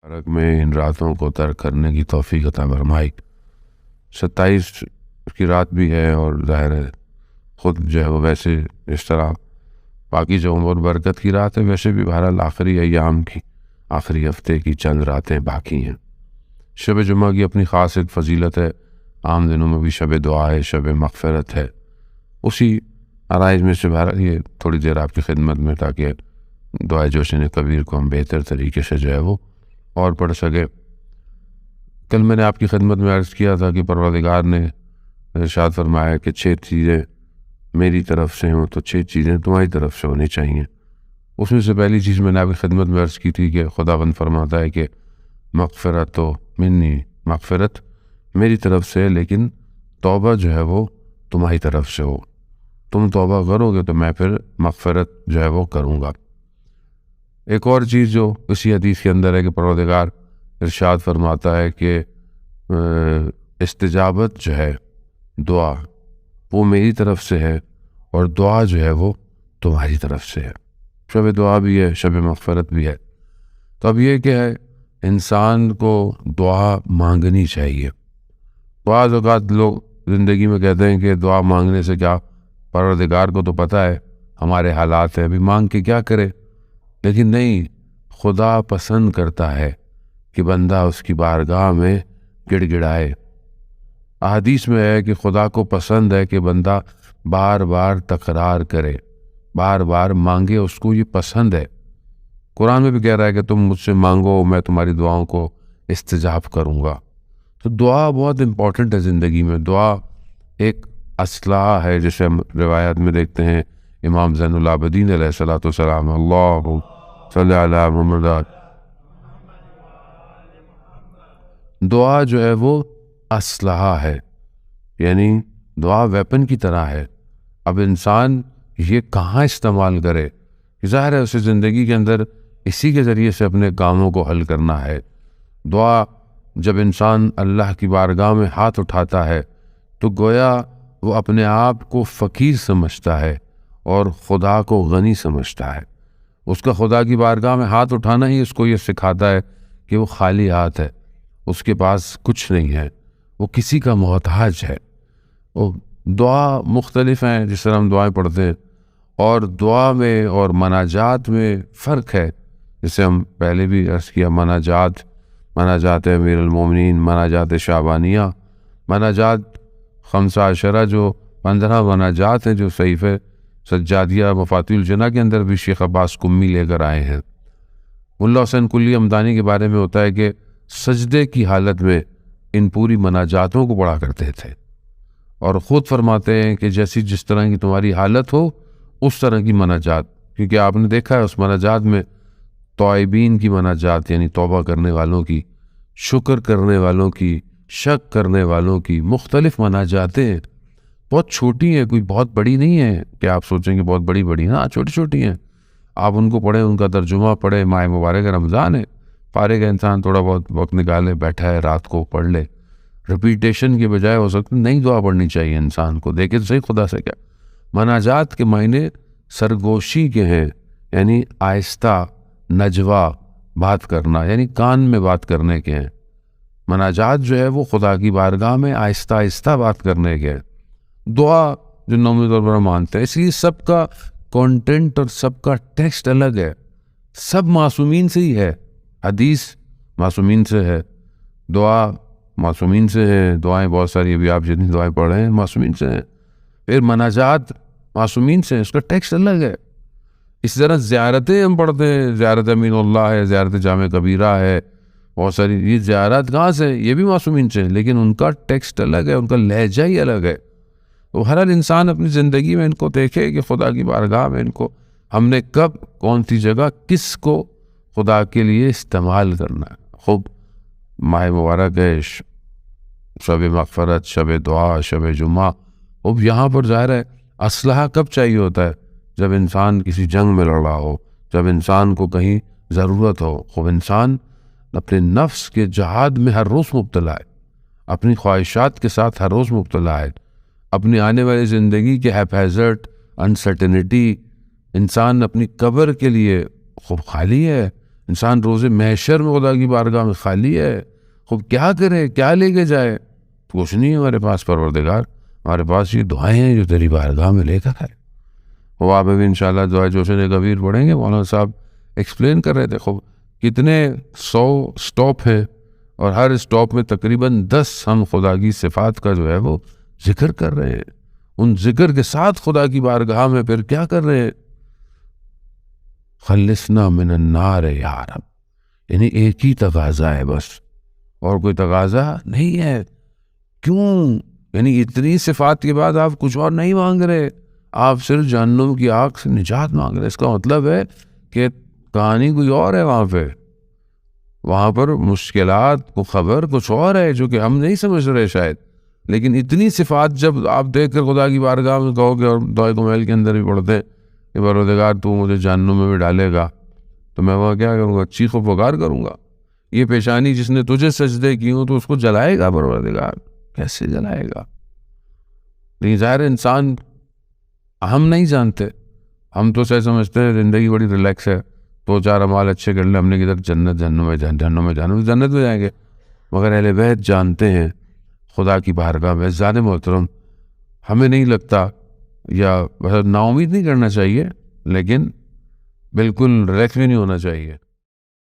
مبارک میں ان راتوں کو ترک کرنے کی توفیق عطا فرمائی۔ 27 کی رات بھی ہے اور ظاہر ہے خود جو ہے وہ ویسے اس طرح باقی جو عمر برکت کی رات ہے، ویسے بھی بہرحال آخری ایام کی، آخری ہفتے کی چند راتیں باقی ہیں۔ شب جمعہ کی اپنی خاص ایک فضیلت ہے، عام دنوں میں بھی شب دعا ہے، شب مغفرت ہے۔ اسی آرائز میں سے بہرحال یہ تھوڑی دیر آپ کی خدمت میں، تاکہ دعائے جوشن کبیر کو ہم بہتر طریقے سے جو ہے وہ اور پڑھ سکے۔ کل میں نے آپ کی خدمت میں عرض کیا تھا کہ پروردگار نے ارشاد فرمایا کہ 6 چیزیں میری طرف سے ہوں تو 6 چیزیں تمہاری طرف سے ہونی چاہیے۔ اس میں سے پہلی چیز میں نے آپ کی خدمت میں عرض کی تھی کہ خداوند فرماتا ہے کہ مغفرت تو منی، مغفرت میری طرف سے، لیکن توبہ جو ہے وہ تمہاری طرف سے ہو۔ تم توبہ کرو گے تو میں پھر مغفرت جو ہے وہ کروں گا۔ ایک اور چیز جو اسی حدیث کے اندر ہے کہ پروردگار ارشاد فرماتا ہے کہ استجابت جو ہے دعا وہ میری طرف سے ہے، اور دعا جو ہے وہ تمہاری طرف سے ہے۔ شب دعا بھی ہے، شب مغفرت بھی ہے۔ تو اب یہ کہ ہے انسان کو دعا مانگنی چاہیے۔ بعض اوقات لوگ زندگی میں کہتے ہیں کہ دعا مانگنے سے کیا، پروردگار کو تو پتہ ہے ہمارے حالات ہیں، ابھی مانگ کے کیا کرے۔ لیکن نہیں، خدا پسند کرتا ہے کہ بندہ اس کی بارگاہ میں گڑ گڑائے۔ احادیث میں ہے کہ خدا کو پسند ہے کہ بندہ بار بار تکرار کرے، بار بار مانگے، اس کو یہ پسند ہے۔ قرآن میں بھی کہہ رہا ہے کہ تم مجھ سے مانگو، میں تمہاری دعاؤں کو استجاب کروں گا۔ تو دعا بہت امپورٹنٹ ہے زندگی میں۔ دعا ایک اسلحہ ہے، جسے ہم روایات میں دیکھتے ہیں امام زین العابدین علیہ الصلوۃ والسلام، اللہ صلی علی محمد، دعا جو ہے وہ اسلحہ ہے، یعنی دعا ویپن کی طرح ہے۔ اب انسان یہ کہاں استعمال کرے؟ ظاہر ہے اسے زندگی کے اندر اسی کے ذریعے سے اپنے کاموں کو حل کرنا ہے۔ دعا جب انسان اللہ کی بارگاہ میں ہاتھ اٹھاتا ہے تو گویا وہ اپنے آپ کو فقیر سمجھتا ہے اور خدا کو غنی سمجھتا ہے۔ اس کا خدا کی بارگاہ میں ہاتھ اٹھانا ہی اس کو یہ سکھاتا ہے کہ وہ خالی ہاتھ ہے، اس کے پاس کچھ نہیں ہے، وہ کسی کا محتاج ہے۔ وہ دعا مختلف ہیں جس طرح ہم دعائیں پڑھتے ہیں، اور دعا میں اور مناجات میں فرق ہے۔ جسے ہم پہلے بھی عرض کیا، مناجات امیر المومنین، مناجات شعبانیہ، مناجات 15 جو 15 مناجات ہیں جو صحیفہ سجادیہ مفاتیح الجنہ کے اندر بھی شیخ عباس قمی لے کر آئے ہیں۔ ملا حسین کلی ہمدانی کے بارے میں ہوتا ہے کہ سجدے کی حالت میں ان پوری مناجاتوں کو پڑھا کرتے تھے، اور خود فرماتے ہیں کہ جس طرح کی تمہاری حالت ہو اس طرح کی مناجات، کیونکہ آپ نے دیکھا ہے اس مناجات میں توائبین کی مناجات، یعنی توبہ کرنے والوں کی، شکر کرنے والوں کی، شک کرنے والوں کی مختلف مناجاتیں ہیں۔ بہت چھوٹی ہیں، کوئی بہت بڑی نہیں ہے کہ آپ سوچیں کہ بہت بڑی بڑی، ہاں چھوٹی چھوٹی ہیں۔ آپ ان کو پڑھیں، ان کا ترجمہ پڑھیں۔ ماہ مبارک رمضان ہے، فارغ انسان تھوڑا بہت وقت نکالے، بیٹھا ہے، رات کو پڑھ لے۔ ریپیٹیشن کے بجائے ہو سکتا ہے نئی دعا پڑھنی چاہیے انسان کو، دیکھے تو صحیح خدا سے کیا۔ مناجات کے معنی سرگوشی کے ہیں، یعنی آہستہ نجوا بات کرنا، یعنی کان میں بات کرنے کے ہیں۔ مناجات جو ہے وہ خدا کی بارگاہ میں آہستہ آہستہ بات کرنے کے ہیں۔ دعا جو نومی طور پر ہم مانتے ہیں، اس لیے سب کا کانٹینٹ اور سب کا ٹیکسٹ الگ ہے۔ سب معصومین سے ہی ہے، حدیث معصومین سے ہے، دعا معصومین سے ہے، دعائیں بہت ساری ابھی آپ جتنی دعائیں پڑھ رہے ہیں معصومین سے ہیں، پھر مناجات معصومین سے ہیں، اس کا ٹیکسٹ الگ ہے۔ اس طرح زیارتیں ہم پڑھتے ہیں، زیارت امین اللہ ہے، زیارت جامع کبیرہ ہے، بہت ساری یہ زیارت کہاں سے ہیں؟ یہ بھی معصومین سے ہیں، لیکن ان کا ٹیکسٹ الگ ہے، ان کا لہجہ ہی الگ ہے۔ تو ہر انسان اپنی زندگی میں ان کو دیکھے کہ خدا کی بارگاہ میں ان کو ہم نے کب، کون سی جگہ، کس کو خدا کے لیے استعمال کرنا ہے۔ خوب ماہ مبارک ہے، شب مغفرت، شب دعا، شب جمعہ۔ اب یہاں پر ظاہر ہے اسلحہ کب چاہیے ہوتا ہے؟ جب انسان کسی جنگ میں لڑ رہا ہو، جب انسان کو کہیں ضرورت ہو۔ خوب انسان اپنے نفس کے جہاد میں ہر روز مبتلا ہے، اپنی خواہشات کے ساتھ ہر روز مبتلا ہے، اپنی آنے والی زندگی کے ہیپیزرٹ انسرٹنٹی، انسان اپنی قبر کے لیے خوب خالی ہے، انسان روز محشر میں خدا کی بارگاہ میں خالی ہے، خود کیا کرے، کیا لے کے جائے؟ کچھ نہیں ہے ہمارے پاس پروردگار، ہمارے پاس یہ دعائیں ہیں جو تیری بارگاہ میں لے کر آئے۔ وہ آپ ابھی انشاءاللہ دعا جوشن کبیر پڑھیں گے، مولانا صاحب ایکسپلین کر رہے تھے خوب کتنے 100 سٹاپ ہیں، اور ہر سٹاپ میں تقریباً 10 ہم خدا کی صفات کا جو ہے وہ ذکر کر رہے ہیں۔ ان ذکر کے ساتھ خدا کی بارگاہ میں پھر کیا کر رہے ہیں؟ خلصنا من النار یا رب، یعنی ایک ہی تقاضا ہے بس، اور کوئی تقاضا نہیں ہے۔ کیوں؟ یعنی اتنی صفات کے بعد آپ کچھ اور نہیں مانگ رہے، آپ صرف جہنم کی آگ سے نجات مانگ رہے۔ اس کا مطلب ہے کہ کہانی کوئی اور ہے، وہاں پر مشکلات کو خبر کچھ اور ہے جو کہ ہم نہیں سمجھ رہے شاید۔ لیکن اتنی صفات جب آپ دیکھ کر خدا کی بارگاہ میں کہو گے، اور دعائے کمیل کے اندر بھی پڑھتے ہیں کہ پروردگار تو مجھے جہنم میں بھی ڈالے گا، تو میں وہاں کیا کروں گا؟ چیخ و پکار کروں گا۔ یہ پیشانی جس نے تجھے سجدے کی ہوں تو اس کو جلائے گا پروردگار؟ کیسے جلائے گا؟ لیکن ظاہر انسان، ہم نہیں جانتے، ہم تو سہ سمجھتے ہیں زندگی بڑی ریلیکس ہے، 2-4 اعمال اچھے کر لیں، ہم نے کدھر جنت جہنم میں جنت میں جائیں گے۔ مگر اہل بیت جانتے ہیں خدا کی بارگاہ میں زیادہ محترم، ہمیں نہیں لگتا، یا نا امید نہیں کرنا چاہیے، لیکن بالکل ریلیکس بھی نہیں ہونا چاہیے۔